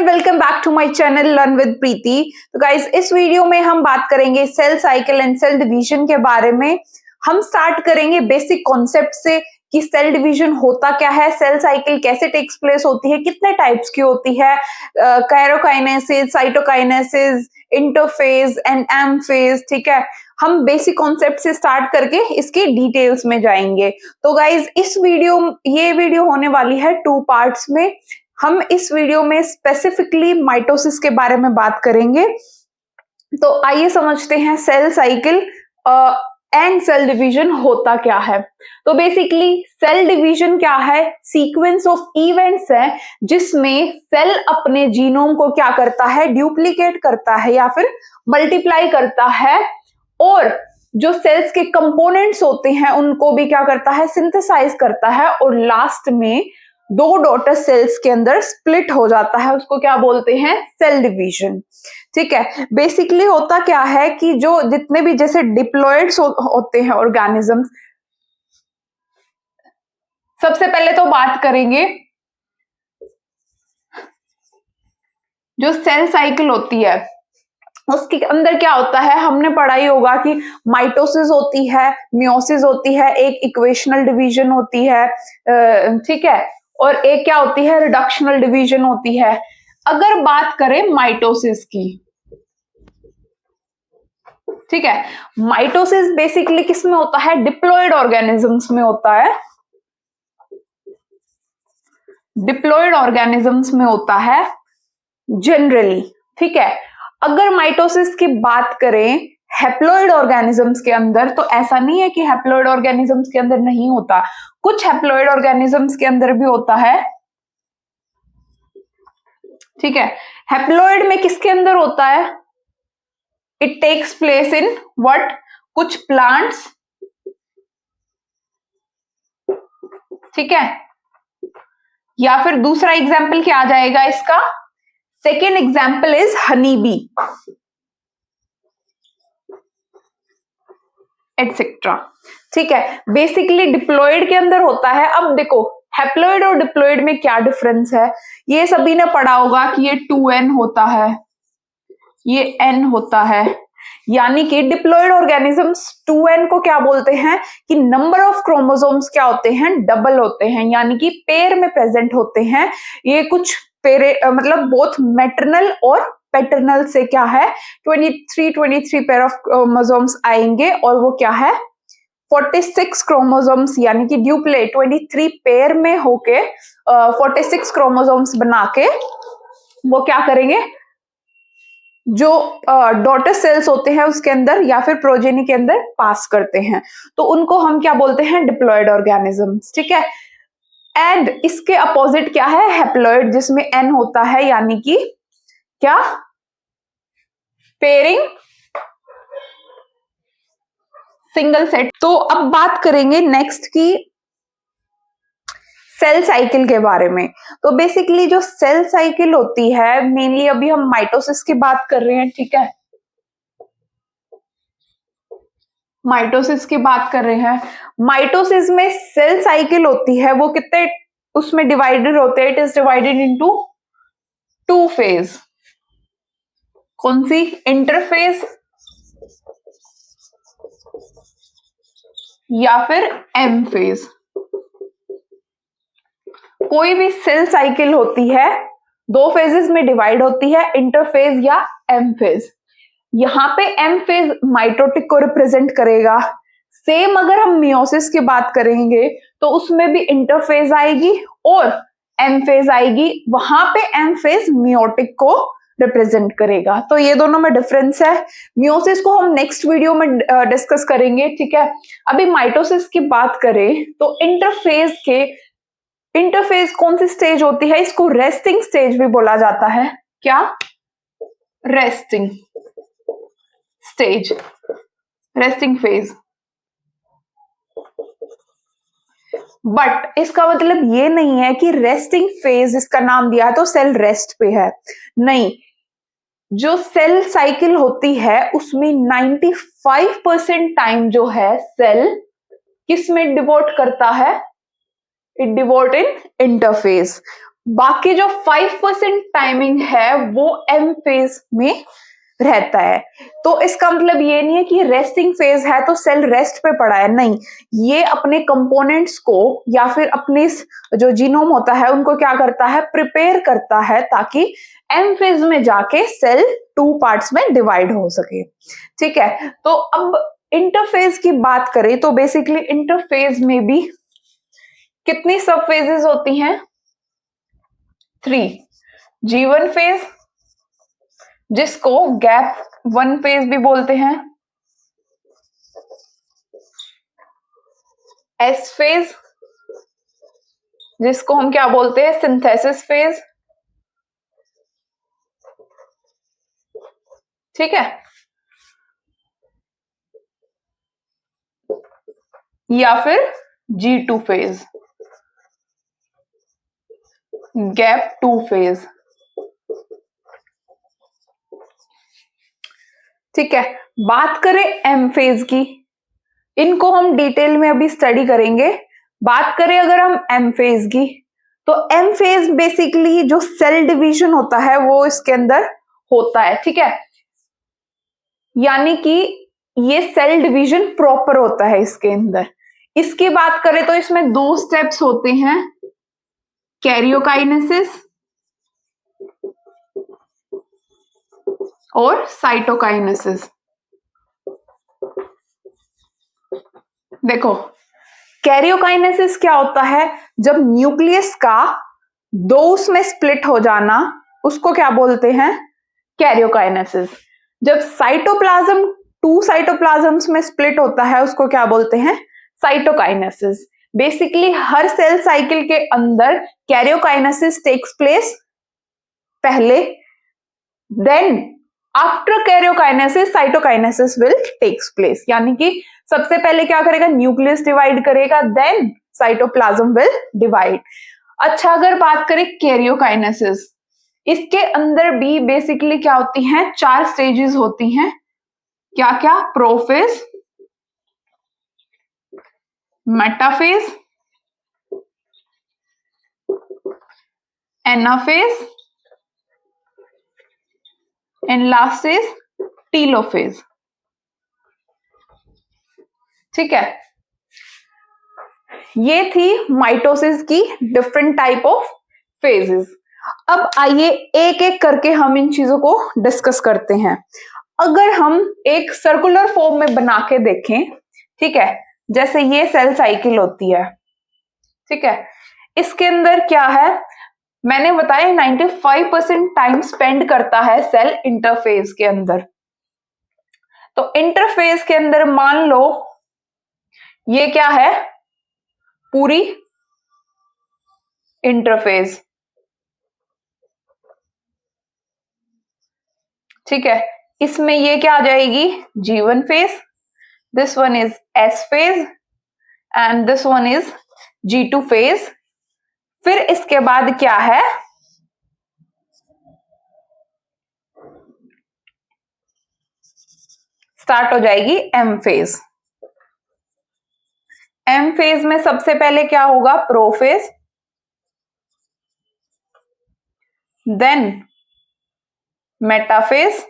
And welcome back to my channel learn with Preeti. तो guys, इस video में हम बात करेंगे cell cycle and cell division के बारे में। हम स्टार्ट करेंगे बेसिक कॉन्सेप्ट से कि सेल डिवीजन होता क्या है, सेल साइकिल कैसे टेक्स प्लेस होती है, कितने टाइप्स की होती है, karyokinesis, cytokinesis, interphase and M phase. ठीक है, हम बेसिक कॉन्सेप्ट से स्टार्ट करके इसके डिटेल्स में जाएंगे। तो गाइज, ये वीडियो होने वाली है 2 पार्ट्स में। हम इस वीडियो में स्पेसिफिकली माइटोसिस के बारे में बात करेंगे। तो आइए समझते हैं cell cycle and cell division होता क्या है। तो बेसिकली सेल डिवीजन क्या है, सीक्वेंस ऑफ इवेंट्स है जिसमें सेल अपने जीनोम को क्या करता है, ड्यूप्लीकेट करता है या फिर मल्टीप्लाई करता है, और जो सेल्स के कंपोनेंट्स होते हैं उनको भी क्या करता है, सिंथेसाइज करता है, और लास्ट में 2 डॉटर सेल्स के अंदर स्प्लिट हो जाता है। उसको क्या बोलते हैं, सेल डिवीजन। ठीक है, बेसिकली होता क्या है कि जो जितने भी जैसे डिप्लॉइड्स होते हैं ऑर्गेनिजम्स, सबसे पहले तो बात करेंगे जो सेल साइकिल होती है उसके अंदर क्या होता है। हमने पढ़ा ही होगा कि माइटोसिस होती है, मियोसिस होती है, एक इक्वेशनल डिवीजन होती है, ठीक है, और एक क्या होती है, रिडक्शनल डिवीजन होती है। अगर बात करें माइटोसिस की, ठीक है, माइटोसिस बेसिकली किस में होता है, डिप्लॉइड ऑर्गेनिजम्स में होता है। डिप्लॉइड ऑर्गेनिजम्स में होता है जनरली। ठीक है, अगर माइटोसिस की बात करें हैप्लॉइड ऑर्गेनिजम्स के अंदर, तो ऐसा नहीं है कि हैप्लॉइड ऑर्गेनिजम्स के अंदर नहीं होता, कुछ हैप्लॉइड ऑर्गेनिजम्स के अंदर भी होता है। ठीक है, हैप्लॉइड में किसके अंदर होता है, it takes place in what, कुछ प्लांट्स। ठीक है, या फिर दूसरा एग्जाम्पल क्या आ जाएगा इसका, second example is honey bee etcetera. ठीक है, बेसिकली डिप्लॉइड के अंदर होता है। अब देखो, हैप्लॉइड और डिप्लॉइड में क्या डिफरेंस है, ये सभी ने पढ़ा होगा कि ये 2n होता है, ये n होता है, यानी कि डिप्लॉइड ऑर्गेनिजम्स 2n को क्या बोलते हैं कि नंबर ऑफ क्रोमोसोम्स क्या होते हैं, डबल होते हैं, यानी कि पेयर में प्रेजेंट होते हैं। ये कुछ मतलब बोथ मैटरनल और पैटर्नल से क्या है 23 पेयर ऑफ क्रोमोसोम्स आएंगे, और वो क्या है 46 क्रोमोसोम्स, यानी कि ड्यूप्लेट 23 पेयर में होके 46 क्रोमोसोम्स बना के वो क्या करेंगे, जो डॉटर सेल्स होते हैं उसके अंदर या फिर प्रोजेनी के अंदर पास करते हैं। तो उनको हम क्या बोलते हैं, डिप्लॉइड ऑर्गेनिजम्स। ठीक है, एंड इसके अपोजिट क्या है, हैप्लॉइड, जिसमें n होता है, यानी कि क्या, पेयरिंग सिंगल सेट। तो अब बात करेंगे नेक्स्ट की सेल साइकिल के बारे में। तो बेसिकली जो सेल साइकिल होती है, मेनली अभी हम माइटोसिस की बात कर रहे हैं। ठीक है, माइटोसिस की बात कर रहे हैं। माइटोसिस में सेल साइकिल होती है, वो कितने उसमें डिवाइडेड होते हैं, it is divided into 2 phase. कौन सी, इंटरफेज या फिर एम फेज। कोई भी सेल साइकिल होती है 2 फेजेस में डिवाइड होती है, इंटरफेज या एम फेज। यहाँ पे एम फेज माइटोटिक को रिप्रेजेंट करेगा। सेम अगर हम मियोसिस की बात करेंगे तो उसमें भी इंटरफेज आएगी और एम फेज आएगी, वहां पे एम फेज मियोटिक को रिप्रेजेंट करेगा। तो ये दोनों में डिफरेंस है। मियोसिस को हम नेक्स्ट वीडियो में डिस्कस करेंगे। ठीक है, अभी माइटोसिस की बात करें तो इंटरफेज कौन सी स्टेज होती है, इसको रेस्टिंग स्टेज भी बोला जाता है। क्या, resting stage, resting phase. But इसका मतलब ये नहीं है कि रेस्टिंग फेज इसका नाम दिया है तो सेल रेस्ट पे है, नहीं। जो सेल साइकिल होती है उसमें 95% टाइम जो है सेल किस में डिवोट करता है, इट डिवोट इन इंटरफेज। बाकी जो 5% टाइमिंग है वो एम फेज में रहता है। तो इसका मतलब ये नहीं है कि रेस्टिंग फेज है तो सेल रेस्ट पे पड़ा है, नहीं, ये अपने कंपोनेंट्स को या फिर अपने जो जीनोम होता है उनको क्या करता है, प्रिपेयर करता है ताकि एम फेज में जाके सेल 2 पार्ट्स में डिवाइड हो सके। ठीक है, तो अब इंटरफेज की बात करें तो बेसिकली इंटरफेज में भी कितनी सब फेजेस होती हैं, 3। G1 फेज जिसको गैप 1 फेज भी बोलते हैं, S फेज जिसको हम क्या बोलते हैं, सिंथेसिस फेज। ठीक है, या फिर G2 फेज, गैप 2 फेज। ठीक है, बात करें एम फेज की, इनको हम डिटेल में अभी स्टडी करेंगे। बात करें अगर हम एम फेज की, तो एम फेज बेसिकली जो सेल डिवीजन होता है वो इसके अंदर होता है। ठीक है, यानी कि ये सेल डिवीजन प्रॉपर होता है इसके अंदर। इसकी बात करें तो इसमें 2 स्टेप्स होते हैं, कैरियोकाइनेसिस और साइटोकाइनेसिस। देखो, कैरियोकाइनेसिस क्या होता है, जब न्यूक्लियस का 2 में स्प्लिट हो जाना उसको क्या बोलते हैं, कैरियोकाइनेसिस। जब साइटोप्लाज्म 2 साइटोप्लाज्म्स में स्प्लिट होता है उसको क्या बोलते हैं, साइटोकाइनेसिस। बेसिकली हर सेल साइकिल के अंदर कैरियोकाइनेसिस टेक्स प्लेस पहले, then after karyokinesis cytokinesis will takes place. यानी कि सबसे पहले क्या करेगा, न्यूक्लियस डिवाइड करेगा, देन साइटोप्लाज्म विल डिवाइड। अच्छा, अगर बात करें कैरियोकाइनेसिस, इसके अंदर भी बेसिकली क्या होती हैं, 4 स्टेजेस होती हैं। क्या क्या, prophase, metaphase, anaphase and last is telophase. ठीक है, ये थी माइटोसिस की डिफरेंट टाइप ऑफ फेजेस। अब आइए एक एक करके हम इन चीजों को डिस्कस करते हैं। अगर हम एक सर्कुलर फॉर्म में बना के देखें, ठीक है, जैसे ये सेल साइकिल होती है, ठीक है, इसके अंदर क्या है, मैंने बताया 95% टाइम स्पेंड करता है सेल इंटरफेज के अंदर। तो इंटरफेज के अंदर मान लो ये क्या है, पूरी इंटरफेज। ठीक है, इसमें ये क्या आ जाएगी, G1 phase, this one is S phase and this one is G2 phase. फिर इसके बाद क्या है, स्टार्ट हो जाएगी M फेज। M फेज में सबसे पहले क्या होगा, prophase, then metaphase,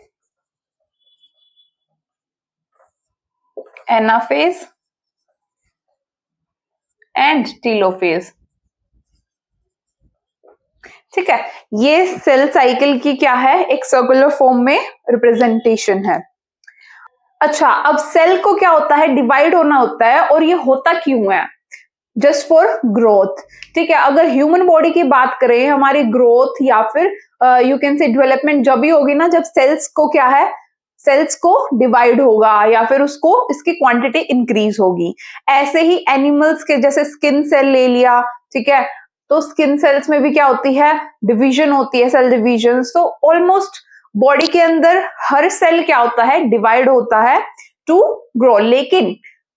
anaphase and telophase. ठीक है, ये सेल साइकिल की क्या है, एक सर्कुलर फॉर्म में रिप्रेजेंटेशन है। अच्छा, अब सेल को क्या होता है, डिवाइड होना होता है, और ये होता क्यों है, जस्ट फॉर ग्रोथ। ठीक है, अगर ह्यूमन बॉडी की बात करें, हमारी ग्रोथ या फिर यू कैन से डेवलपमेंट जब भी होगी ना, जब सेल्स को क्या है, सेल्स को डिवाइड होगा या फिर उसको इसकी क्वांटिटी इंक्रीज होगी। ऐसे ही एनिमल्स के जैसे स्किन सेल ले लिया, ठीक है, तो स्किन सेल्स में भी क्या होती है, डिवीजन होती है, सेल डिवीजन। तो ऑलमोस्ट बॉडी के अंदर हर सेल क्या होता है, डिवाइड होता है टू ग्रो। लेकिन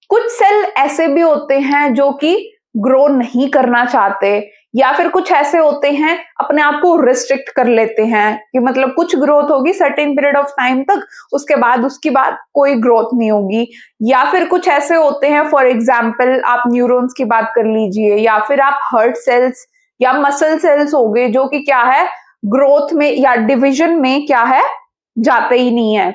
कुछ सेल ऐसे भी होते हैं जो कि ग्रो नहीं करना चाहते, या फिर कुछ ऐसे होते हैं अपने आप को रिस्ट्रिक्ट कर लेते हैं कि मतलब कुछ ग्रोथ होगी सर्टेन पीरियड ऑफ टाइम तक, उसकी बाद कोई ग्रोथ नहीं होगी। या फिर कुछ ऐसे होते हैं, फॉर एग्जाम्पल आप न्यूरॉन्स की बात कर लीजिए, या फिर आप हार्ट सेल्स या मसल सेल्स हो गए जो कि क्या है, ग्रोथ में या डिवीजन में क्या है, जाते ही नहीं है।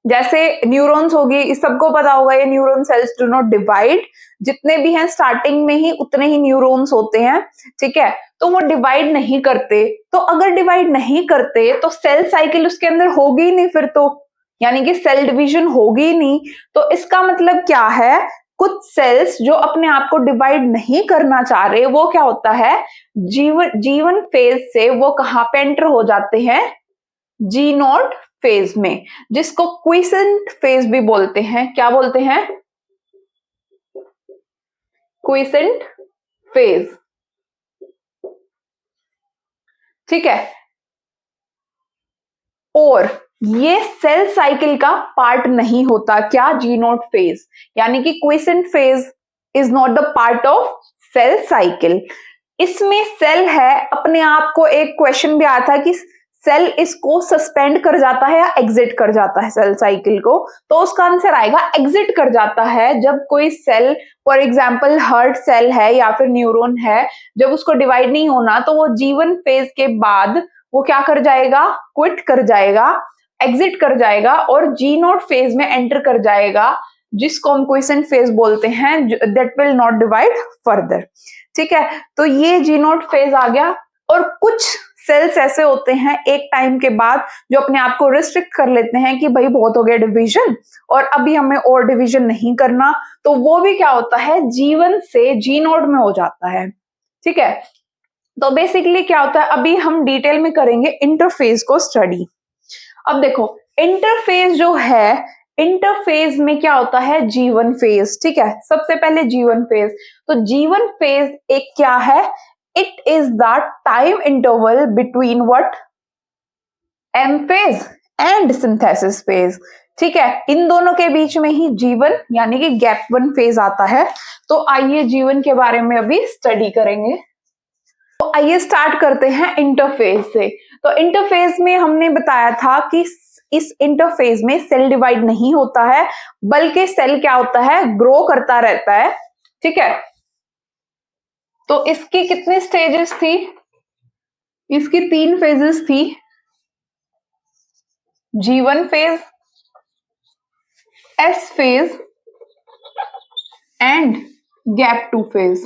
जैसे न्यूरॉन्स होगी, इस सबको पता होगा ये neuron cells do not divide, जितने भी हैं स्टार्टिंग में ही उतने ही न्यूरॉन्स होते हैं, ठीक है, तो वो डिवाइड नहीं करते। तो अगर डिवाइड नहीं करते तो सेल साइकिल उसके अंदर होगी ही नहीं फिर तो, यानी कि सेल डिवीजन होगी ही नहीं। तो इसका मतलब क्या है, कुछ सेल्स जो अपने आप को डिवाइड नहीं करना चाह रहे, वो क्या होता है, जीवन फेज से वो कहां पे एंटर हो जाते हैं, जी नॉट फेज में, जिसको क्विसेंट फेज भी बोलते हैं। क्या बोलते हैं, क्विसेंट फेज, ठीक है। और ये सेल साइकिल का पार्ट नहीं होता, क्या, जी नॉट फेज, यानी कि quiescent phase is not the part of cell cycle. इसमें सेल है, अपने आप को एक क्वेश्चन भी आया था कि सेल इसको सस्पेंड कर जाता है या एग्जिट कर जाता है सेल साइकिल को, तो उसका आंसर आएगा एग्जिट कर जाता है। जब कोई cell, for example heart cell है या फिर न्यूरॉन है, जब उसको डिवाइड नहीं होना तो वो जीवन फेज के बाद वो क्या कर जाएगा, क्विट कर जाएगा, एग्जिट कर जाएगा और जी नॉट फेज में एंटर कर जाएगा, जिसको हम क्विसेंट फेज बोलते हैं, that will not divide further, ठीक है। तो ये जी नॉट फेज आ गया। और कुछ सेल्स ऐसे होते हैं एक टाइम के बाद जो अपने आप को रिस्ट्रिक्ट कर लेते हैं कि भाई बहुत हो गया डिवीजन और अभी हमें और डिवीजन नहीं करना, तो वो भी क्या होता है, जीवन से जी नॉट में हो जाता है, ठीक है। तो बेसिकली क्या होता है, अभी हम डिटेल में करेंगे इंटरफेज को स्टडी। अब देखो इंटरफेज जो है, इंटरफेज में क्या होता है, जीवन फेज, ठीक है। सबसे पहले जीवन फेज, तो जीवन फेज एक क्या है, it is the time interval between what, M phase and synthesis phase, ठीक है। इन दोनों के बीच में ही जीवन यानी कि गैप वन फेज आता है। तो आइए जीवन के बारे में अभी स्टडी करेंगे। तो आइए स्टार्ट करते हैं इंटरफेज से। तो इंटरफेज में हमने बताया था कि इस इंटरफेज में सेल डिवाइड नहीं होता है, बल्कि सेल क्या होता है, ग्रो करता रहता है, ठीक है। तो इसकी कितनी स्टेजेस थी, इसकी 3 फेजेस थी, G1 phase, S phase and gap 2 phase,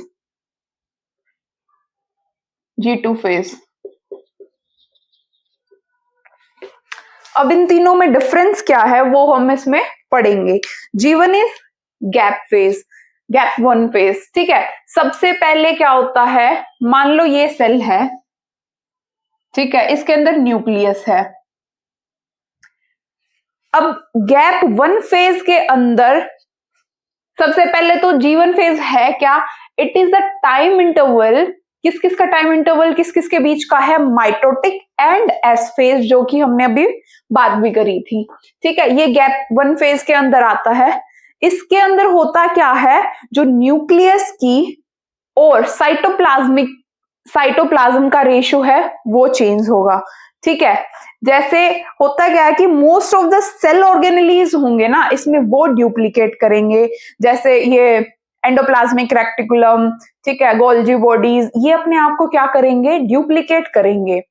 G2 phase. अब इन तीनों में डिफरेंस क्या है वो हम इसमें पढ़ेंगे। G1 is gap phase, gap 1 phase, ठीक है। सबसे पहले क्या होता है, मान लो ये सेल है, ठीक है, इसके अंदर न्यूक्लियस है। अब गैप 1 फेज के अंदर सबसे पहले तो G1 फेज है क्या, it is the time interval, किस किस का टाइम इंटरवल किस किस के बीच का है, माइटोटिक एंड एस फेज, जो कि हमने अभी बात भी करी थी, ठीक है। ये गैप 1 फेज के अंदर आता है। इसके अंदर होता क्या है, जो न्यूक्लियस की और साइटोप्लाज्म का रेशियो है वो चेंज होगा, ठीक है। जैसे होता क्या है कि most of the cell organelles होंगे ना, इसमें वो ड्यूप्लीकेट करेंगे, जैसे ये एंडोप्लाज्मिक रेक्टिकुलम, ठीक है, गोल्जी बॉडीज, ये अपने आप को क्या करेंगे, ड्यूप्लीकेट करेंगे।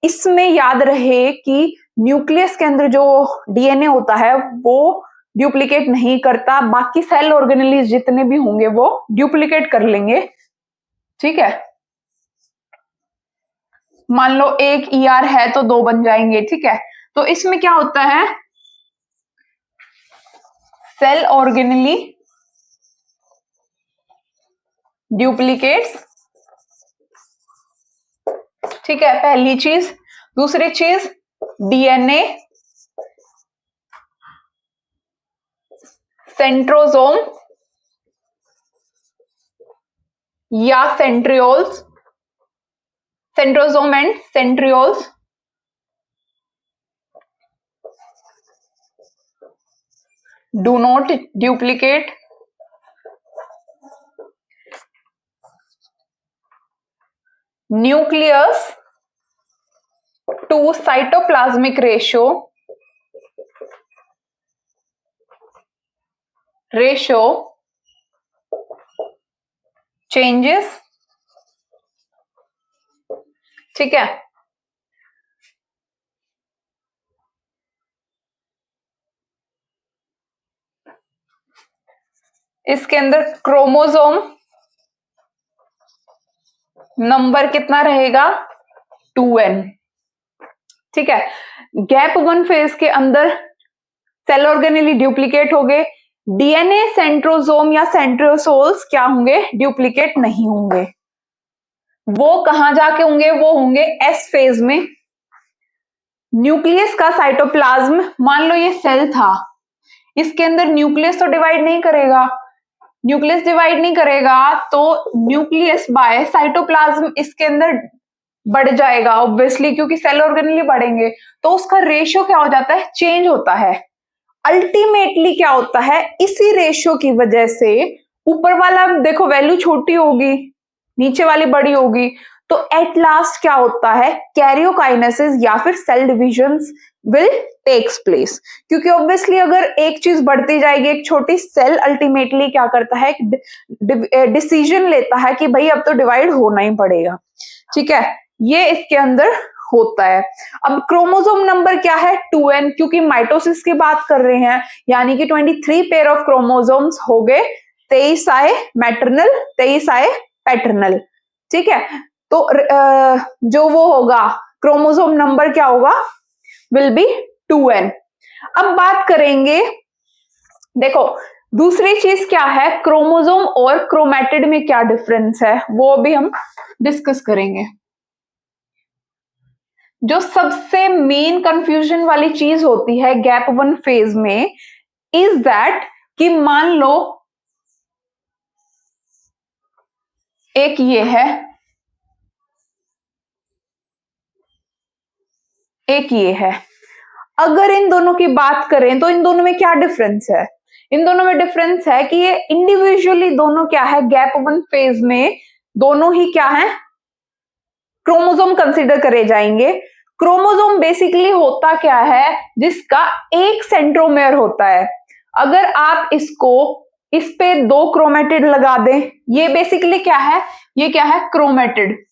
इसमें याद रहे कि न्यूक्लियस के अंदर जो डीएनए होता है वो ड्यूप्लीकेट नहीं करता, बाकी सेल ऑर्गेनेलीज जितने भी होंगे वो ड्यूप्लीकेट कर लेंगे, ठीक है। मान लो एक ईआर है तो 2 बन जाएंगे, ठीक है। तो इसमें क्या होता है, सेल ऑर्गेनेली ड्यूप्लीकेट्स, ठीक है, पहली चीज। दूसरी चीज, डीएनए सेंट्रोसोम या centrioles, centrosome and centrioles do not duplicate, nucleus to cytoplasmic ratio changes ठीक है। इसके अंदर क्रोमोसोम नंबर कितना रहेगा? 2n। ठीक है। गैप 1 फेज के अंदर सेल ऑर्गेनेली ड्यूप्लीकेट हो गए, डीएनए सेंट्रोसोम या सेंट्रोसोल्स क्या होंगे? ड्यूप्लीकेट नहीं होंगे। वो कहां जाके होंगे? वो होंगे एस फेज में। न्यूक्लियस का साइटोप्लाज्म, मान लो ये सेल था, इसके अंदर न्यूक्लियस तो डिवाइड नहीं करेगा, न्यूक्लियस डिवाइड नहीं करेगा तो न्यूक्लियस बाय साइटोप्लाज्म इसके अंदर बढ़ जाएगा ऑब्वियसली, क्योंकि सेल ऑर्गेनेली बढ़ेंगे तो उसका रेशियो क्या हो जाता है? चेंज होता है। अल्टीमेटली क्या होता है? इसी रेशियो की वजह से ऊपर वाला देखो वैल्यू छोटी होगी, नीचे वाली बड़ी होगी, तो एट लास्ट क्या होता है? कैरियोकाइनेसिस या फिर cell divisions will takes place, क्योंकि ऑब्वियसली अगर एक चीज बढ़ती जाएगी, एक छोटी सेल अल्टीमेटली क्या करता है? डिसीजन लेता है कि भाई अब तो डिवाइड होना ही पड़ेगा। ठीक है, ये इसके अंदर होता है। अब क्रोमोसोम नंबर क्या है? 2n, क्योंकि माइटोसिस की बात कर रहे हैं, यानी कि 23 पेयर ऑफ क्रोमोसोम्स हो गए, 23 आए मैटरनल, 23 आए पैटर्नल। ठीक है, तो जो वो होगा क्रोमोसोम नंबर क्या होगा? Will be 2n। अब बात करेंगे, देखो दूसरी चीज क्या है, क्रोमोसोम और क्रोमैटिड में क्या डिफरेंस है वो भी हम डिस्कस करेंगे। जो सबसे मेन कंफ्यूजन वाली चीज होती है गैप 1 फेज में इज दैट कि मान लो एक ये है, एक ये है, अगर इन दोनों की बात करें तो इन दोनों में क्या डिफरेंस है? इन दोनों में डिफरेंस है कि ये इंडिविजुअली दोनों क्या है? गैप 1 फेज में दोनों ही क्या है? क्रोमोसोम कंसीडर करे जाएंगे। क्रोमोसोम बेसिकली होता क्या है? जिसका एक सेंट्रोमेयर होता है। अगर आप इसको इस पे 2 क्रोमेटिड लगा दें, ये बेसिकली क्या है? ये क्या है? क्रोमेटिड।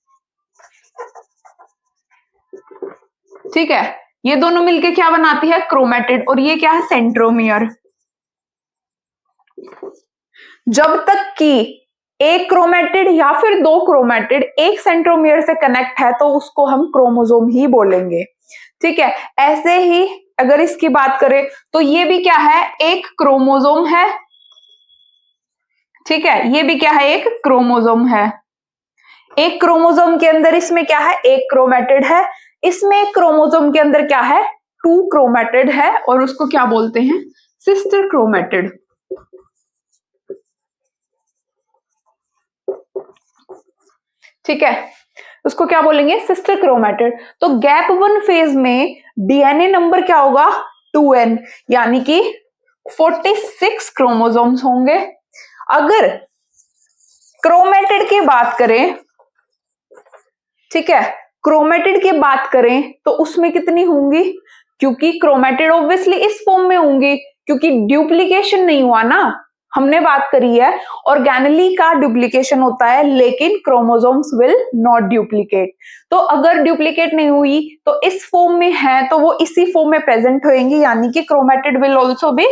ठीक है, ये दोनों मिलके क्या बनाती है? क्रोमेटिड। और ये क्या है? सेंट्रोमियर। जब तक कि एक क्रोमेटिड या फिर 2 क्रोमेटिड एक सेंट्रोमियर से कनेक्ट है तो उसको हम क्रोमोसोम ही बोलेंगे। ठीक है, ऐसे ही अगर इसकी बात करें तो ये भी क्या है? एक क्रोमोसोम है। ठीक है, ये भी क्या है? एक क्रोमोसोम है। एक क्रोमोसोम के अंदर इसमें क्या है? एक क्रोमेटिड है। इसमें एक क्रोमोसोम के अंदर क्या है? 2 क्रोमेटिड है और उसको क्या बोलते हैं? Sister chromatid. ठीक है, उसको क्या बोलेंगे? Sister chromatid. तो गैप 1 फेज में डीएनए नंबर क्या होगा? 2n, यानी कि 46 क्रोमोसोम्स होंगे। अगर क्रोमेटिड की बात करें, ठीक है, क्रोमेटिड की बात करें तो उसमें कितनी होंगी? क्योंकि क्रोमेटिड ऑब्वियसली इस फॉर्म में होंगी, क्योंकि ड्यूप्लीकेशन नहीं हुआ ना। हमने बात करी है ऑर्गेनेली का डुप्लीकेशन होता है, लेकिन क्रोमोसोम्स विल नॉट डुप्लीकेट। तो अगर डुप्लीकेट नहीं हुई तो इस फॉर्म में है तो वो इसी फॉर्म में प्रेजेंट होंगी, यानी कि क्रोमेटिड विल ऑल्सो बी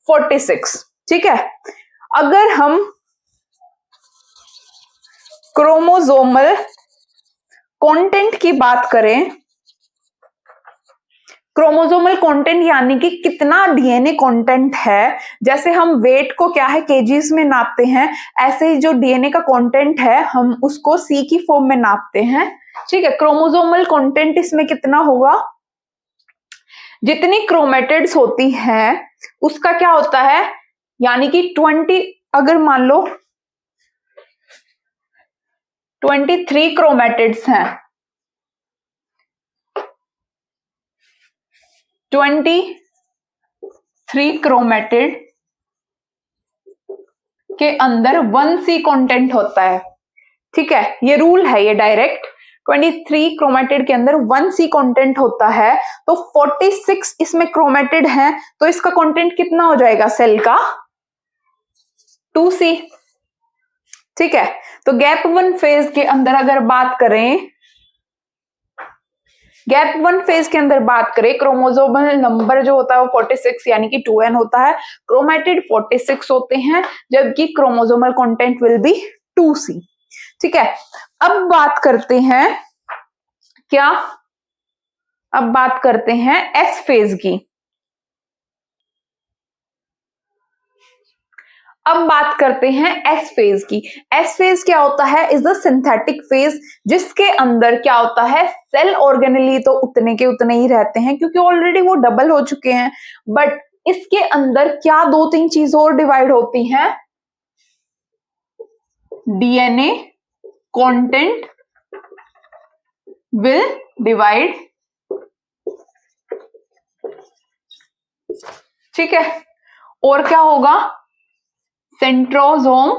46। ठीक है, अगर हम क्रोमोसोमल कंटेंट की बात करें, क्रोमोसोमल कंटेंट यानी कि कितना डीएनए कंटेंट है, जैसे हम वेट को क्या है? केजीज में नापते हैं, ऐसे ही जो डीएनए का कंटेंट है हम उसको सी की फॉर्म में नापते हैं। ठीक है, क्रोमोसोमल कंटेंट इसमें कितना होगा? जितनी क्रोमेटिड्स होती हैं उसका क्या होता है? यानी कि 20, अगर मान लो 23 क्रोमेटिड्स हैं, 23 क्रोमेटिड के अंदर 1C कंटेंट होता है। ठीक है, ये रूल है, ये डायरेक्ट 23 क्रोमेटिड के अंदर 1C कंटेंट होता है, तो 46 इसमें क्रोमेटिड हैं, तो इसका कंटेंट कितना हो जाएगा सेल का? 2C। ठीक है, तो गैप 1 फेज के अंदर अगर बात करें गैप 1 फेज के अंदर बात करें, क्रोमोसोमल नंबर जो होता है वो 46 यानी कि 2n होता है, क्रोमेटिड 46 होते हैं, जबकि chromosomal content will be 2c। ठीक है, अब बात करते हैं क्या, अब बात करते हैं एस फेज की। अब बात करते हैं एस फेज की। एस फेज क्या होता है, इज द सिंथेटिक फेज, जिसके अंदर क्या होता है, सेल ऑर्गेनली तो उतने के उतने ही रहते हैं क्योंकि ऑलरेडी वो डबल हो चुके हैं, बट इसके अंदर क्या 2-3 चीज और डिवाइड होती हैं, डीएनए कंटेंट विल डिवाइड। ठीक है, और क्या होगा, centrosome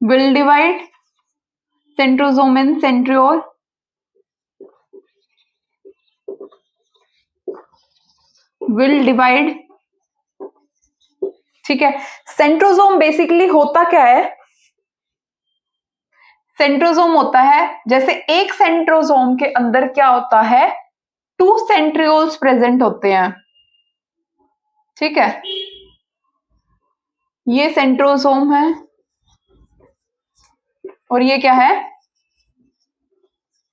will divide, centrosome and centriole will divide। ठीक है, सेंट्रोसोम बेसिकली होता क्या है, सेंट्रोसोम होता है, जैसे एक सेंट्रोसोम के अंदर क्या होता है, 2 सेंट्रियोल्स प्रेजेंट होते हैं। ठीक है, ये सेंट्रोसोम है और ये क्या है,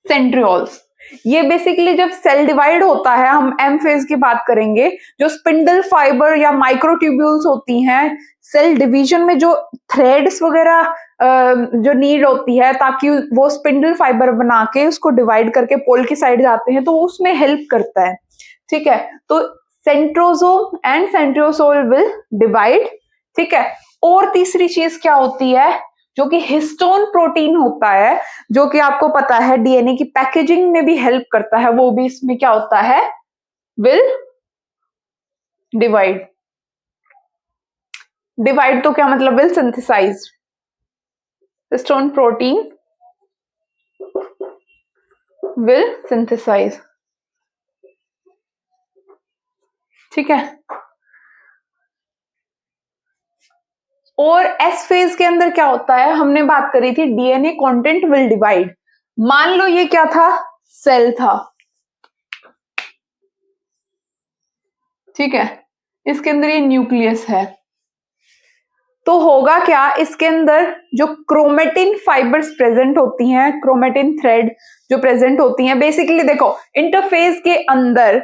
सेंट्रियोल्स। ये बेसिकली जब सेल डिवाइड होता है, हम एम फेज की बात करेंगे, जो स्पिंडल फाइबर या माइक्रोट्यूब्यूल्स होती हैं, सेल डिवीजन में जो थ्रेड्स वगैरह जो नीड होती है ताकि वो स्पिंडल फाइबर बना के उसको डिवाइड करके पोल की साइड जाते हैं, तो उसमें हेल्प करता है। ठीक है, तो सेंट्रोसोम एंड सेंट्रियोसोल विल डिवाइड। ठीक है, और तीसरी चीज क्या होती है, जो कि हिस्टोन प्रोटीन होता है, जो कि आपको पता है डीएनए की पैकेजिंग में भी हेल्प करता है, वो भी इसमें क्या होता है, विल डिवाइड। डिवाइड तो क्या मतलब, will synthesize. Histone protein will synthesize. ठीक है, और एस फेज के अंदर क्या होता है, हमने बात करी थी डीएनए कंटेंट विल डिवाइड। मान लो ये क्या था, सेल था। ठीक है, इसके अंदर ये न्यूक्लियस है, तो होगा क्या, इसके अंदर जो क्रोमेटिन फाइबर्स प्रेजेंट होती हैं, क्रोमेटिन थ्रेड जो प्रेजेंट होती हैं, बेसिकली देखो इंटरफेस के अंदर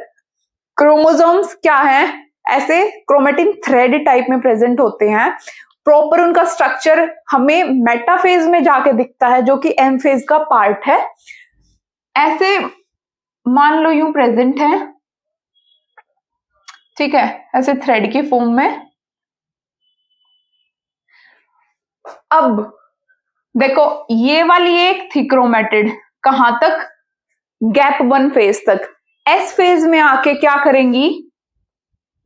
क्रोमोसोम्स क्या है, ऐसे क्रोमेटिन थ्रेड टाइप में प्रेजेंट होते हैं। प्रॉपर उनका स्ट्रक्चर हमें मेटाफेज में जाके दिखता है, जो कि एम फेज का पार्ट है। ऐसे मान लो यूं प्रेजेंट है। ठीक है, ऐसे थ्रेड की फॉर्म में। अब देखो ये वाली एक थी क्रोमेटिड, कहां तक, गैप 1 फेज तक। एस फेज में आके क्या करेंगी,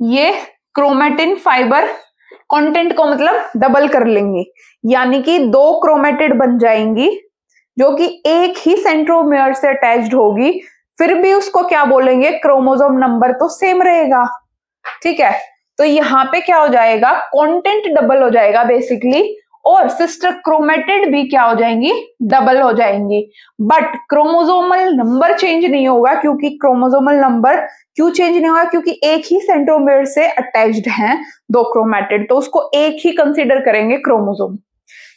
ये क्रोमेटिन फाइबर कंटेंट को मतलब डबल कर लेंगी, यानी कि 2 क्रोमेटिड बन जाएंगी, जो कि एक ही सेंट्रोमियर से अटैच्ड होगी। फिर भी उसको क्या बोलेंगे, क्रोमोसोम नंबर तो सेम रहेगा। ठीक है, तो यहां पे क्या हो जाएगा, कंटेंट डबल हो जाएगा बेसिकली, और सिस्टर क्रोमेटिड भी क्या हो जाएंगी, डबल हो जाएंगी। बट क्रोमोसोमल नंबर चेंज नहीं होगा, क्योंकि क्रोमोसोमल नंबर क्यों चेंज नहीं होगा, क्योंकि एक ही सेंट्रोमियर से अटैच्ड हैं 2 क्रोमेटिड, तो उसको एक ही कंसीडर करेंगे क्रोमोसोम।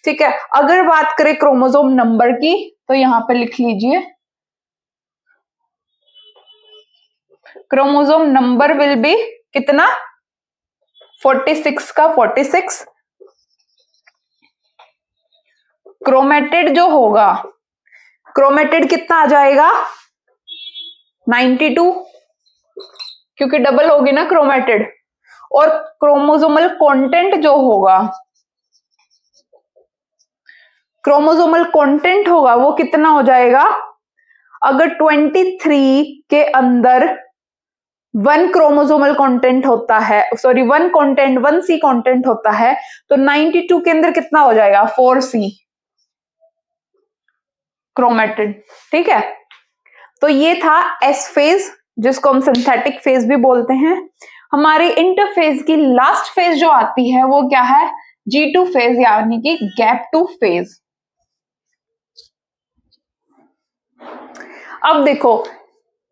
ठीक है, अगर बात करें क्रोमोसोम नंबर की, तो यहां पे लिख लीजिए, क्रोमोसोम नंबर विल बी कितना, 46 का 46। क्रोमेटिड जो होगा, क्रोमेटिड कितना आ जाएगा, 92, क्योंकि डबल होगी ना क्रोमेटिड। और क्रोमोसोमल कंटेंट जो होगा, क्रोमोसोमल कंटेंट होगा वो कितना हो जाएगा, अगर 23 के अंदर 1 क्रोमोसोमल कंटेंट होता है, सॉरी 1C कंटेंट होता है, तो 92 के अंदर कितना हो जाएगा, 4C क्रोमेटिड। ठीक है, तो ये था एस फेज, जिसको हम सिंथेटिक फेज भी बोलते हैं। हमारी इंटरफेज की लास्ट फेज जो आती है वो क्या है, G2 फेज, यानी कि गैप 2 फेज। अब देखो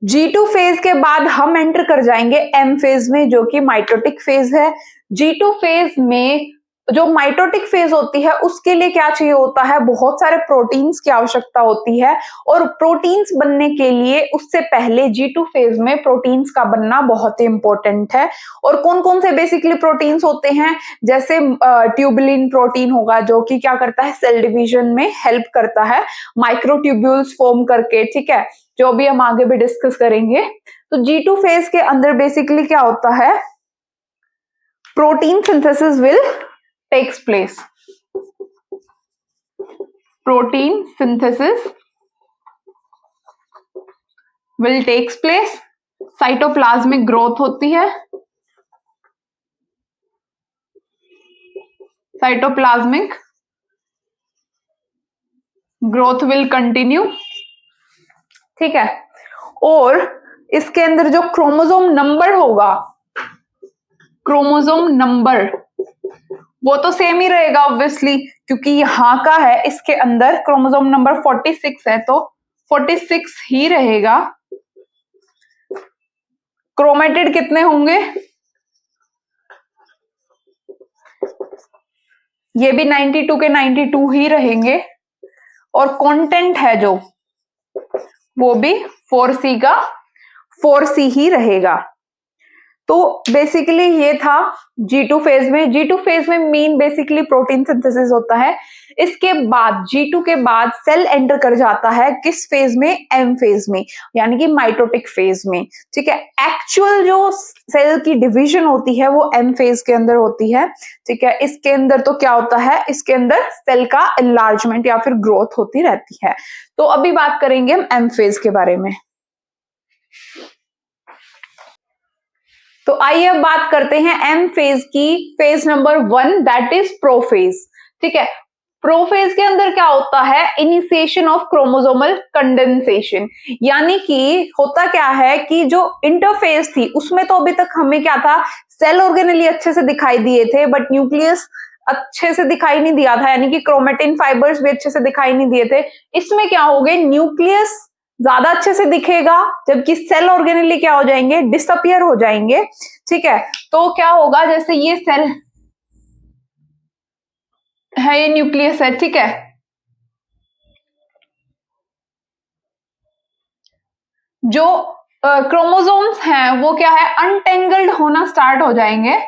G2 फेज के बाद हम एंटर कर जाएंगे M फेज में, जो कि माइटोटिक फेज है। G2 फेज में जो माइटोटिक फेज होती है उसके लिए क्या चाहिए होता है, बहुत सारे प्रोटीन्स की आवश्यकता होती है, और प्रोटीन्स बनने के लिए उससे पहले G2 फेज में प्रोटीन्स का बनना बहुत ही इंपॉर्टेंट है। और कौन कौन से बेसिकली प्रोटीन्स होते हैं, जैसे ट्यूबुलिन प्रोटीन होगा जो कि क्या करता है, सेल डिवीजन में हेल्प करता है माइक्रोट्यूब्यूल्स फॉर्म करके, ठीक है, जो भी हम आगे भी डिस्कस करेंगे। तो G2 फेज के अंदर बेसिकली क्या होता है, protein synthesis will takes place. Protein synthesis will takes place. Cytoplasmic growth होती है, साइटोप्लाज्मिक ग्रोथ विल कंटिन्यू, ठीक है। और इसके अंदर जो क्रोमोसोम नंबर होगा, क्रोमोसोम नंबर वो तो सेम ही रहेगा ऑब्वियसली, क्योंकि यहाँ का है, इसके अंदर क्रोमोसोम नंबर 46 है तो 46 ही रहेगा। क्रोमेटिड कितने होंगे, ये भी 92 के 92 ही रहेंगे, और कंटेंट है जो वो भी 4C का 4C ही रहेगा। तो बेसिकली ये था G2 फेज में। G2 फेज में मेन बेसिकली प्रोटीन सिंथेसिस होता है। इसके बाद G2 के बाद सेल एंटर कर जाता है किस फेज में, M फेज में, यानी कि माइटोटिक फेज में, ठीक है। एक्चुअल जो सेल की डिवीजन होती है वो M फेज के अंदर होती है, ठीक है। इसके अंदर तो क्या होता है, इसके अंदर सेल का एनलार्जमेंट या फिर ग्रोथ होती रहती है। तो अभी बात करेंगे हम M फेज के बारे में। तो आइए अब बात करते हैं एम फेज की, phase number 1 that is prophase, ठीक है। प्रोफेज के अंदर क्या होता है, इनिशिएशन ऑफ क्रोमोसोमल कंडेंसेशन, यानी कि होता क्या है कि जो इंटरफेज थी उसमें तो अभी तक हमें क्या था, सेल ऑर्गेनेली अच्छे से दिखाई दिए थे, बट न्यूक्लियस अच्छे से दिखाई नहीं दिया था, यानी कि क्रोमेटिन फाइबर्स भी अच्छे से दिखाई नहीं दिए थे। इसमें क्या हो गए, न्यूक्लियस ज्यादा अच्छे से दिखेगा, जबकि सेल ऑर्गेनेली क्या हो जाएंगे, डिसअपियर हो जाएंगे, ठीक है। तो क्या होगा, जैसे ये सेल है, ये न्यूक्लियस है, ठीक है। जो क्रोमोसोम्स हैं वो क्या है, अनटेंगल्ड होना स्टार्ट हो जाएंगे,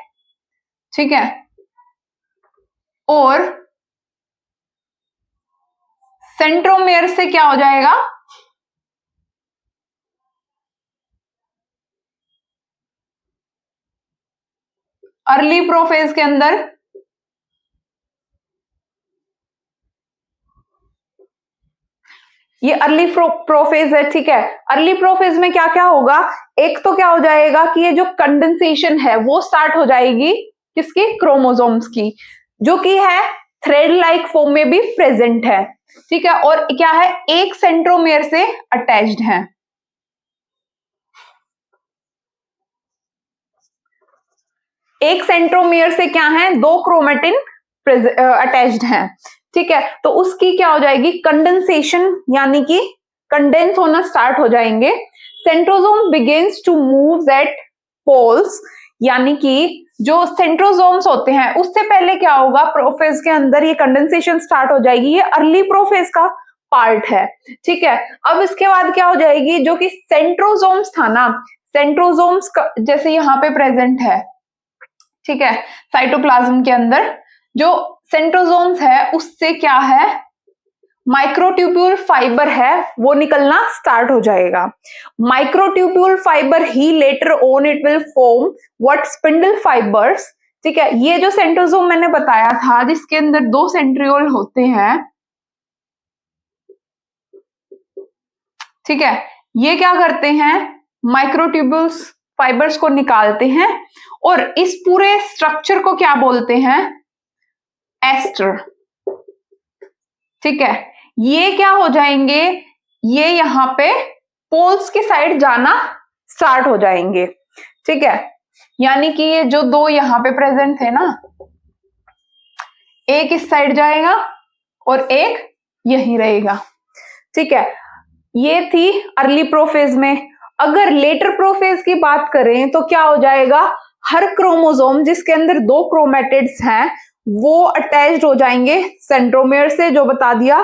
ठीक है। और सेंट्रोमेयर से क्या हो जाएगा, अर्ली प्रोफेज के अंदर ये अर्ली प्रोफेज है, ठीक है। अर्ली प्रोफेज में क्या क्या होगा, एक तो क्या हो जाएगा कि ये जो कंडेंसेशन है वो स्टार्ट हो जाएगी किसकी, क्रोमोसोम्स की, जो कि है थ्रेड लाइक फॉर्म में भी प्रेजेंट है, ठीक है। और क्या है, एक सेंट्रोमेयर से अटैच्ड है, एक सेंट्रोमेयर से क्या है, दो क्रोमेटिन अटैच्ड हैं, ठीक है। तो उसकी क्या हो जाएगी, कंडेंसेशन, यानी कि कंडेंस होना स्टार्ट हो जाएंगे। Centrosome begins to move at poles, यानी कि जो सेंट्रोसोम्स होते हैं उससे पहले क्या होगा, प्रोफेज के अंदर ये कंडेंसेशन स्टार्ट हो जाएगी, ये अर्ली प्रोफेज का पार्ट है, ठीक है। अब इसके बाद क्या हो जाएगी, जो कि सेंट्रोसोम्स था ना, सेंट्रोसोम्स जैसे यहाँ पे प्रेजेंट है, ठीक है, साइटोप्लाज्म के अंदर जो सेंट्रोसोम्स है उससे क्या है, माइक्रोट्यूब्यूल फाइबर है वो निकलना स्टार्ट हो जाएगा। Microtubule fibre he later on it will form what, spindle fibres, ठीक है। ये जो सेंट्रोसोम मैंने बताया था जिसके अंदर दो सेंट्रियोल होते हैं, ठीक है, ये क्या करते हैं, माइक्रोट्यूब्यूल्स फाइबर्स को निकालते हैं, और इस पूरे स्ट्रक्चर को क्या बोलते हैं, एस्टर, ठीक है। ये क्या हो जाएंगे, ये यहाँ पे पोल्स की साइड जाना स्टार्ट हो जाएंगे, ठीक है। यानी कि ये जो दो यहाँ पे प्रेजेंट थे ना, एक इस साइड जाएगा और एक यही रहेगा, ठीक है। ये थी अर्ली प्रोफेज में। अगर लेटर प्रोफेज की बात करें तो क्या हो जाएगा, हर क्रोमोसोम जिसके अंदर दो क्रोमेटिड्स हैं वो अटैच्ड हो जाएंगे सेंट्रोमियर से, जो बता दिया।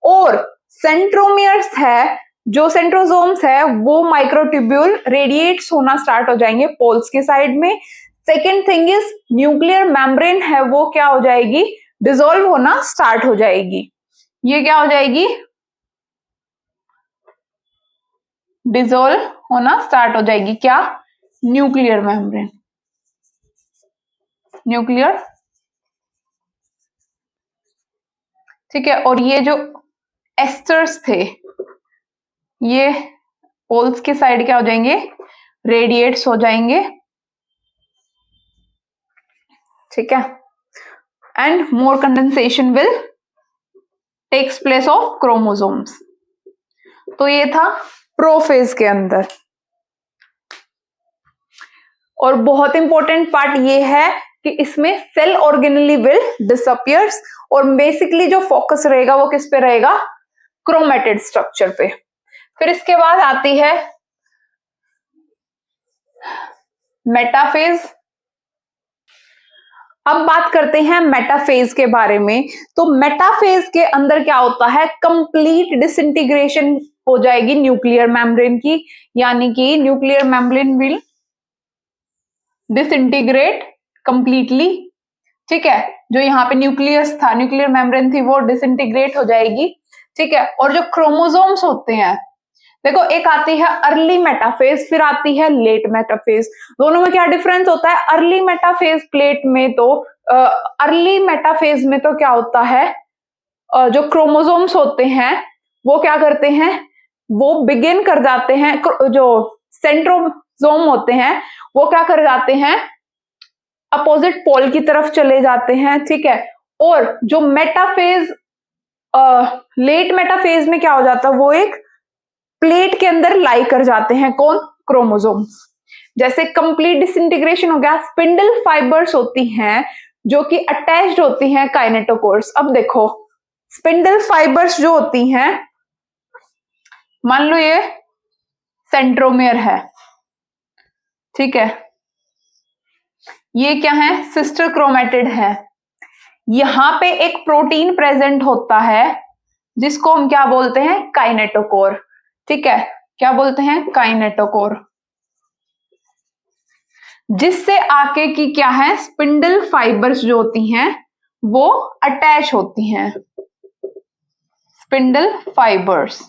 और सेंट्रोमियर्स है, जो सेंट्रोसोम्स है वो माइक्रोट्यूब्यूल रेडिएट्स होना स्टार्ट हो जाएंगे पोल्स के साइड में। Second thing is nuclear membrane है वो क्या हो जाएगी, डिसॉल्व होना स्टार्ट हो जाएगी। ये क्या हो जाएगी, डिसॉल्व होना स्टार्ट हो जाएगी। क्या, न्यूक्लियर मेम्ब्रेन, न्यूक्लियर, ठीक है। और ये जो एस्टर्स थे ये पोल्स के साइड क्या हो जाएंगे, रेडिएट्स हो जाएंगे, ठीक है। And more condensation will takes place of chromosomes. तो ये था प्रोफेज के अंदर। और बहुत इंपॉर्टेंट पार्ट ये है कि इसमें सेल ऑर्गेनली विल डिसअपियर्स, और बेसिकली जो फोकस रहेगा वो किस पे रहेगा, क्रोमेटिड स्ट्रक्चर पे। फिर इसके बाद आती है मेटाफेज। अब बात करते हैं मेटाफेज के बारे में। तो मेटाफेज के अंदर क्या होता है, कंप्लीट डिसइंटीग्रेशन हो जाएगी न्यूक्लियर मेम्ब्रेन की, यानी कि nuclear membrane will disintegrate completely, ठीक है। जो यहाँ पे न्यूक्लियस था, न्यूक्लियर मेम्ब्रेन थी, वो डिसइंटीग्रेट हो जाएगी, ठीक है। और जो क्रोमोसोम्स होते हैं, देखो एक आती है अर्ली मेटाफेज, फिर आती है लेट मेटाफेज। दोनों में क्या डिफरेंस होता है, अर्ली मेटाफेज प्लेट में तो अर्ली मेटाफेज में तो क्या होता है, जो क्रोमोसोम्स होते हैं वो क्या करते हैं, वो बिगिन कर जाते हैं, जो सेंट्रोसोम होते हैं वो क्या कर जाते हैं, अपोजिट पोल की तरफ चले जाते हैं, ठीक है। और जो मेटाफेज, लेट मेटाफेज में क्या हो जाता है, वो एक प्लेट के अंदर लाई कर जाते हैं, कौन, क्रोमोसोम्स। जैसे कंप्लीट डिसइंटीग्रेशन हो गया, स्पिंडल फाइबर्स होती हैं जो कि अटैच्ड होती हैं काइनेटोकोर्स। अब देखो स्पिंडल फाइबर्स जो होती हैं, मान लो ये सेंट्रोमियर है, ठीक है, ये क्या है, सिस्टर क्रोमेटिड है। यहां पे एक प्रोटीन प्रेजेंट होता है जिसको हम क्या बोलते हैं, काइनेटोकोर, ठीक है। क्या बोलते हैं, काइनेटोकोर। जिससे आके की क्या है, स्पिंडल फाइबर्स जो होती हैं वो अटैच होती हैं, स्पिंडल फाइबर्स,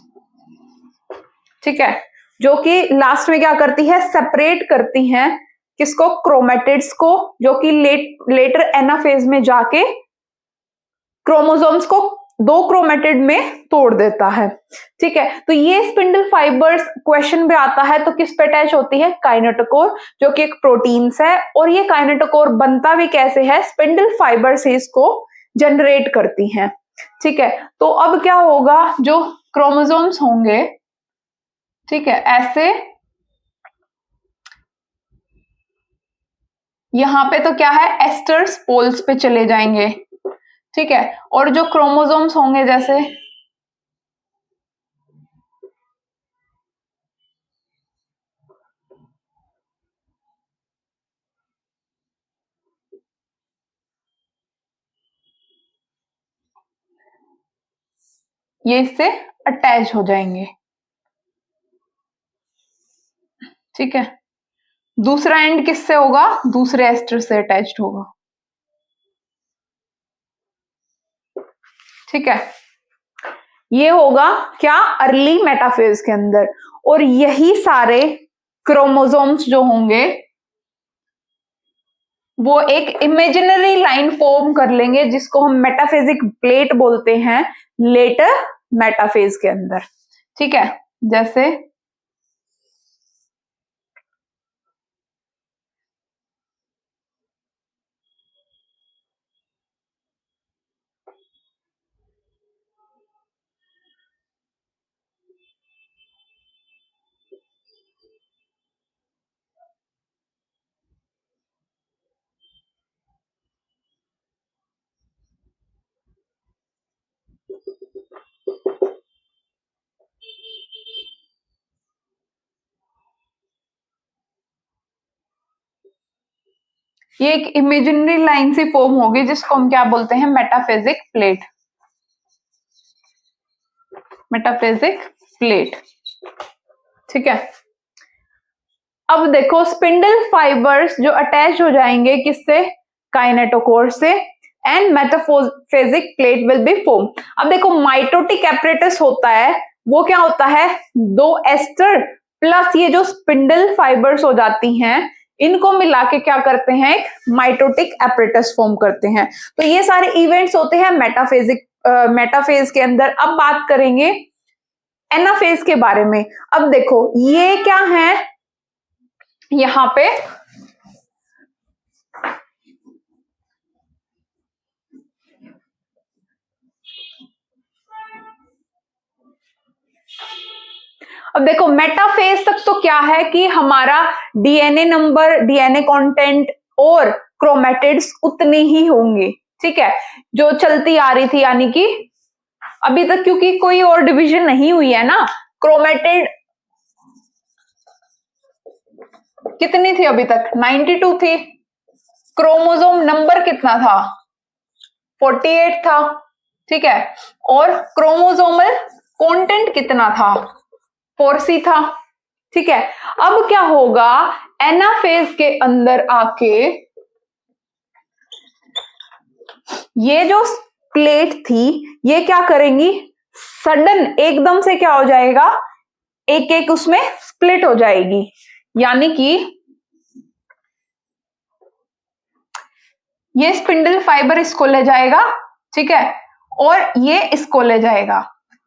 ठीक है। जो कि लास्ट में क्या करती है, सेपरेट करती हैं किसको, क्रोमेटिड्स को, जो कि लेटर एनाफेज में जाके क्रोमोसोम्स को दो क्रोमेटिड में तोड़ देता है, ठीक है। तो ये स्पिंडल फाइबर्स क्वेश्चन पे आता है तो किस पे अटैच होती है, काइनेटोकोर, जो कि एक प्रोटीन्स है। और ये काइनेटोकोर बनता भी कैसे है, स्पिंडल फाइबर से इसको जनरेट करती हैं, ठीक है। तो अब क्या होगा, जो क्रोमोसोम्स होंगे, ठीक है, ऐसे यहां पे तो क्या है, एस्टर्स पोल्स पे चले जाएंगे, ठीक है। और जो क्रोमोसोम्स होंगे जैसे ये इससे अटैच हो जाएंगे, ठीक है। दूसरा एंड किससे होगा, दूसरे एस्टर से अटैच्ड होगा, ठीक है। ये होगा क्या, अर्ली मेटाफेज के अंदर। और यही सारे क्रोमोसोम्स जो होंगे वो एक इमेजिनरी लाइन फॉर्म कर लेंगे जिसको हम मेटाफेजिक प्लेट बोलते हैं लेटर मेटाफेज के अंदर, ठीक है। जैसे ये एक इमेजिनरी लाइन से फॉर्म होगी जिसको हम क्या बोलते हैं, मेटाफेजिक प्लेट। मेटाफेजिक प्लेट, ठीक है। अब देखो स्पिंडल फाइबर्स जो अटैच हो जाएंगे किससे, काइनेटोकोर से, and metaphasic plate will be form. अब देखो माइटोटिक एपरेटस होता है, वो क्या होता है, दो एस्टर प्लस ये जो स्पिंडल फाइबर्स हो जाती हैं, इनको मिला के क्या करते हैं, एक माइटोटिक एपरेटस फॉर्म करते हैं। तो ये सारे इवेंट्स होते हैं मेटाफेज के अंदर। अब बात करेंगे एनाफेज के बारे में। अब देखो ये क्या है, यहां पे अब देखो मेटाफेज तक तो क्या है कि हमारा डीएनए नंबर, डीएनए कंटेंट और क्रोमेटिड्स उतने ही होंगे, ठीक है, जो चलती आ रही थी, यानी कि अभी तक क्योंकि कोई और डिवीजन नहीं हुई है ना। क्रोमेटिड कितनी थी अभी तक, 92 थी। क्रोमोसोम नंबर कितना था, 48 था, ठीक है। और क्रोमोसोमल कंटेंट कितना था, 4C था, ठीक है। अब क्या होगा, एनाफेज के अंदर आके ये जो प्लेट थी ये क्या करेंगी, सडन एकदम से क्या हो जाएगा, एक एक उसमें स्प्लिट हो जाएगी, यानी कि ये स्पिंडल फाइबर इसको ले जाएगा, ठीक है, और ये इसको ले जाएगा,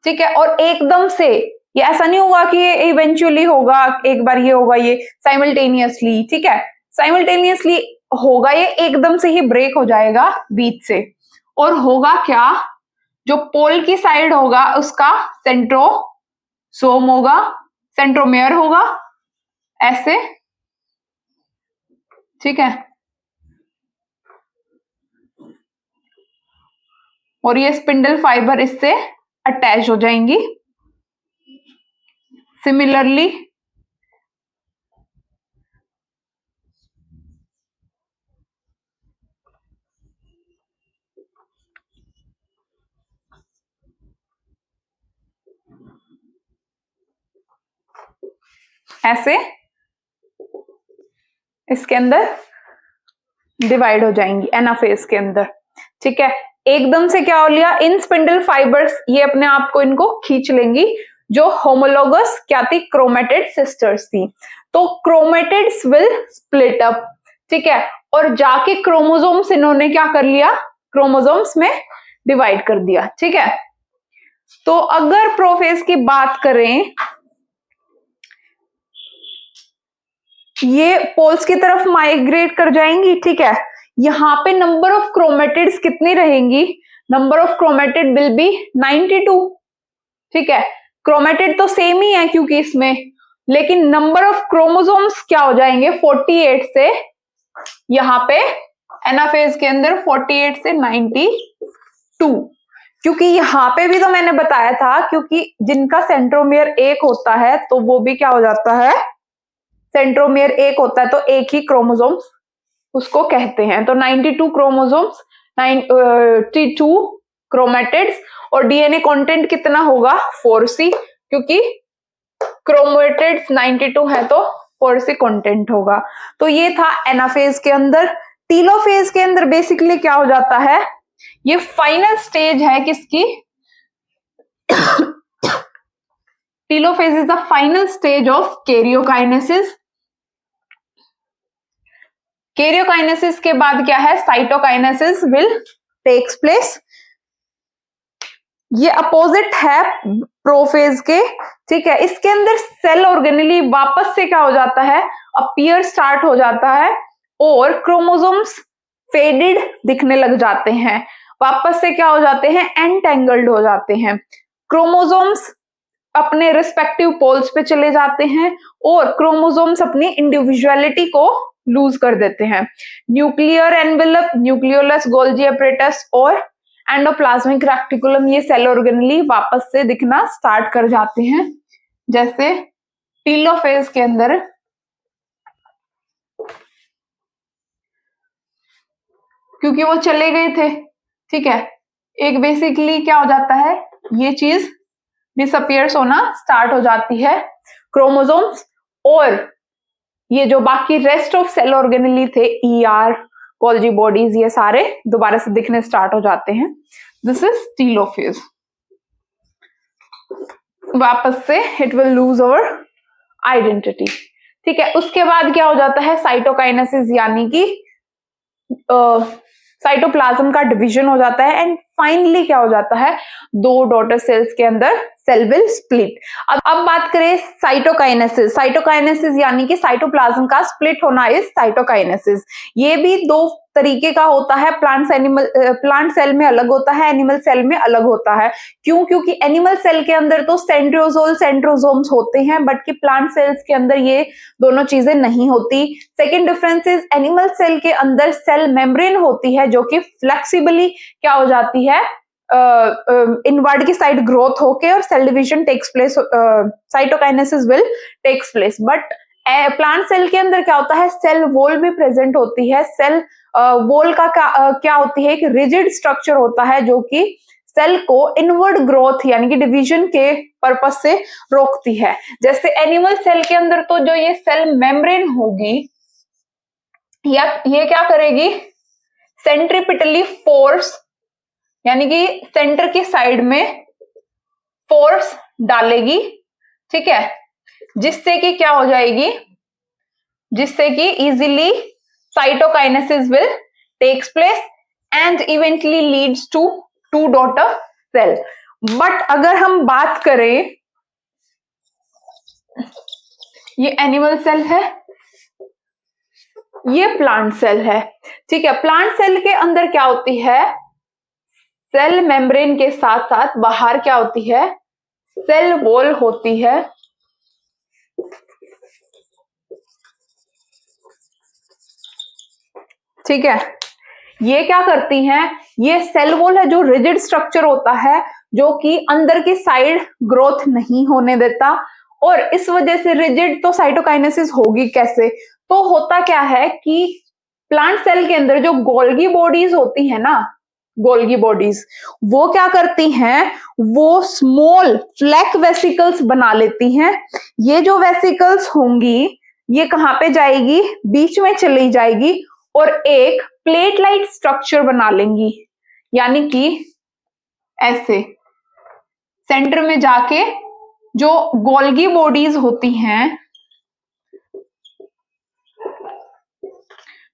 ठीक है। और एकदम से ये ऐसा नहीं होगा कि ये इवेंचुअली होगा, एक बार ये होगा, ये साइमल्टेनियसली, ठीक है, साइमल्टेनियसली होगा, ये एकदम से ही ब्रेक हो जाएगा बीच से। और होगा क्या, जो पोल की साइड होगा उसका सेंट्रोसोम होगा, सेंट्रोमेयर होगा, ऐसे, ठीक है। और ये स्पिंडल फाइबर इससे अटैच हो जाएंगी। सिमिलरली ऐसे इसके अंदर डिवाइड हो जाएंगी एनाफेज के अंदर, ठीक है। एकदम से क्या हो लिया, इन स्पिंडल फाइबर्स ये अपने आप को इनको खींच लेंगी, जो होमोलोगस क्या थी, क्रोमेटिड सिस्टर्स थी। तो क्रोमेटिड्स विल स्प्लिट अप, ठीक है, और जाके क्रोमोसोम्स इन्होंने क्या कर लिया, क्रोमोसोम्स में डिवाइड कर दिया, ठीक है। तो अगर प्रोफेज की बात करें, ये पोल्स की तरफ माइग्रेट कर जाएंगी, ठीक है। यहाँ पे नंबर ऑफ क्रोमेटिड्स कितनी रहेंगी, number of chromatid will be 92, ठीक है। क्रोमेटिड तो सेम ही है क्योंकि इसमें, लेकिन नंबर ऑफ क्रोमोसोम्स क्या हो जाएंगे, 48 से यहाँ पे एनाफेज के अंदर 48 से 92, क्योंकि यहाँ पे भी तो मैंने बताया था, क्योंकि जिनका सेंट्रोमियर एक होता है तो वो भी क्या हो जाता है, सेंट्रोमियर एक होता है तो एक ही क्रोमोसोम उसको कहते हैं। तो 92 क्रोमोसोम्स, 92 क्रोमेटिड्स, और डीएनए कंटेंट कितना होगा, 4C, क्योंकि क्रोमेटिड्स 92 है तो 4C कंटेंट होगा। तो ये था एनाफेज के अंदर। टीलोफेज के अंदर बेसिकली क्या हो जाता है, ये फाइनल स्टेज है किसकी, telophase is the final stage of karyokinesis. Karyokinesis के बाद क्या है, साइटोकाइनेसिस विल टेक्स प्लेस। ये अपोजिट है प्रोफेज के, ठीक है। इसके अंदर सेल ऑर्गेनेली वापस से क्या हो जाता है, अपीयर स्टार्ट हो जाता है, और क्रोमोसोम्स फेडेड दिखने लग जाते हैं, वापस से क्या हो जाते हैं, एंटेंगल्ड हो जाते हैं। क्रोमोसोम्स अपने रिस्पेक्टिव पोल्स पे चले जाते हैं, और क्रोमोसोम्स अपनी इंडिविजुअलिटी को लूज कर देते हैं। Nuclear envelope, nucleolus, Golgi apparatus और एंडोप्लाज्मिक रेक्टिकुलम, ये सेल ऑर्गेनेली वापस से दिखना स्टार्ट कर जाते हैं, जैसे टीलोफेज के अंदर क्योंकि वो चले गए थे, ठीक है। एक बेसिकली क्या हो जाता है, ये चीज डिसअपियर्स होना स्टार्ट हो जाती है क्रोमोसोम्स, और ये जो बाकी रेस्ट ऑफ सेल ऑर्गेनेली थे, ईआर, गोल्गी बॉडीज, ये सारे दोबारा से दिखने स्टार्ट हो जाते हैं। This is telophase. वापस से it will lose our identity, ठीक है। उसके बाद क्या हो जाता है, साइटोकाइनेसिस, यानी कि साइटोप्लाज्म का डिवीजन हो जाता है, एंड फाइनली क्या हो जाता है, दो डॉटर सेल्स के अंदर सेल विल स्प्लिट। अब बात करें साइटोकाइनेसिस। साइटोकाइनेसिस यानी कि साइटोप्लाज्म का स्प्लिट होना इज साइटोकाइनेसिस। ये भी दो तरीके का होता है, प्लांट सेल में अलग होता है, एनिमल सेल में अलग होता है। क्यों? क्योंकि एनिमल सेल के अंदर तो सेंट्रियोजोल सेंट्रोसोम्स होते हैं, बट कि प्लांट सेल्स के अंदर ये दोनों चीजें नहीं होती। Second difference is animal cell के अंदर सेल मेम्ब्रेन होती है, जो कि फ्लेक्सिबली क्या हो जाती है, इनवर्ड की साइड ग्रोथ होके और cell division takes place, cytokinesis will takes place. But plant cell के अंदर क्या होता है, सेल वॉल भी प्रेजेंट होती है। सेल वॉल का क्या होती है, एक रिजिड स्ट्रक्चर होता है जो कि सेल को इनवर्ड ग्रोथ यानी कि डिवीजन के पर्पस से रोकती है। जैसे एनिमल सेल के अंदर तो जो ये सेल मेम्ब्रेन होगी, या ये क्या करेगी, सेंट्रीपिटली फोर्स यानी कि सेंटर की साइड में फोर्स डालेगी, ठीक है, जिससे कि क्या हो जाएगी, जिससे कि easily cytokinesis will takes place and eventually leads to two daughter cell. But अगर हम बात करें, ये एनिमल सेल है, ये प्लांट सेल है, ठीक है। प्लांट सेल के अंदर क्या होती है, सेल मेम्ब्रेन के साथ साथ बाहर क्या होती है, सेल वॉल होती है, ठीक है। ये क्या करती हैं, ये सेल वॉल है जो रिजिड स्ट्रक्चर होता है, जो कि अंदर की साइड ग्रोथ नहीं होने देता, और इस वजह से रिजिड तो साइटोकाइनेसिस होगी कैसे, तो होता क्या है कि प्लांट सेल के अंदर जो गोल्गी बॉडीज होती है ना, गोल्गी बॉडीज, वो क्या करती हैं, वो स्मॉल फ्लैक वेसिकल्स बना लेती हैं। ये जो वेसिकल्स होंगी, ये कहां पे जाएगी, बीच में चली जाएगी और एक प्लेट लाइक स्ट्रक्चर बना लेंगी, यानी कि ऐसे सेंटर में जाके जो गोल्गी बॉडीज होती हैं,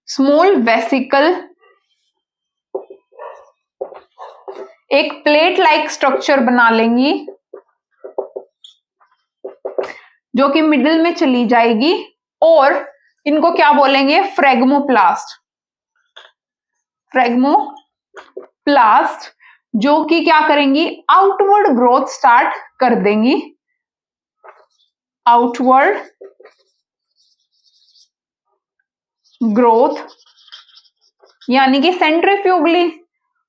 स्मॉल वेसिकल एक प्लेट लाइक स्ट्रक्चर बना लेंगी, जो कि मिडिल में चली जाएगी, और इनको क्या बोलेंगे, फ्रेगमोप्लास्ट। फ्रेगमोप्लास्ट जो कि क्या करेंगी, आउटवर्ड ग्रोथ स्टार्ट कर देंगी, आउटवर्ड ग्रोथ यानी कि सेंट्रीफ्यूगली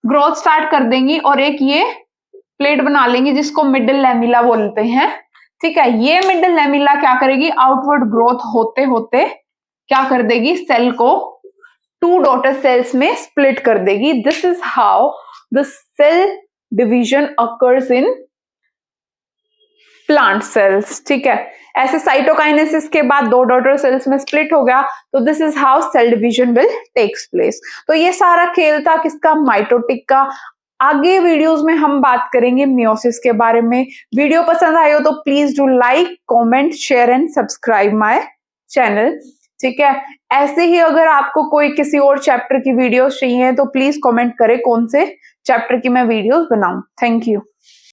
ग्रोथ स्टार्ट कर देंगी, और एक ये प्लेट बना लेंगी जिसको मिडिल लेमिला बोलते हैं, ठीक है। ये मिडिल लेमिला क्या करेगी, आउटवर्ड ग्रोथ होते होते क्या कर देगी, सेल को टू डॉटर सेल्स में स्प्लिट कर देगी। This is how the cell division occurs in plant cells, ठीक है। ऐसे साइटोकाइनेसिस के बाद दो डॉटर सेल्स में स्प्लिट हो गया, तो this is how cell division will takes place. तो ये सारा खेल था किसका, माइटोटिक का। आगे वीडियोस में हम बात करेंगे मियोसिस के बारे में। वीडियो पसंद आए हो तो please do like, comment, share and subscribe my channel, ठीक है। ऐसे ही अगर आपको कोई किसी और चैप्टर की वीडियोस चाहिए तो प्लीज कमेंट करें कौन से चैप्टर की मैं वीडियोस बनाऊं। Thank you.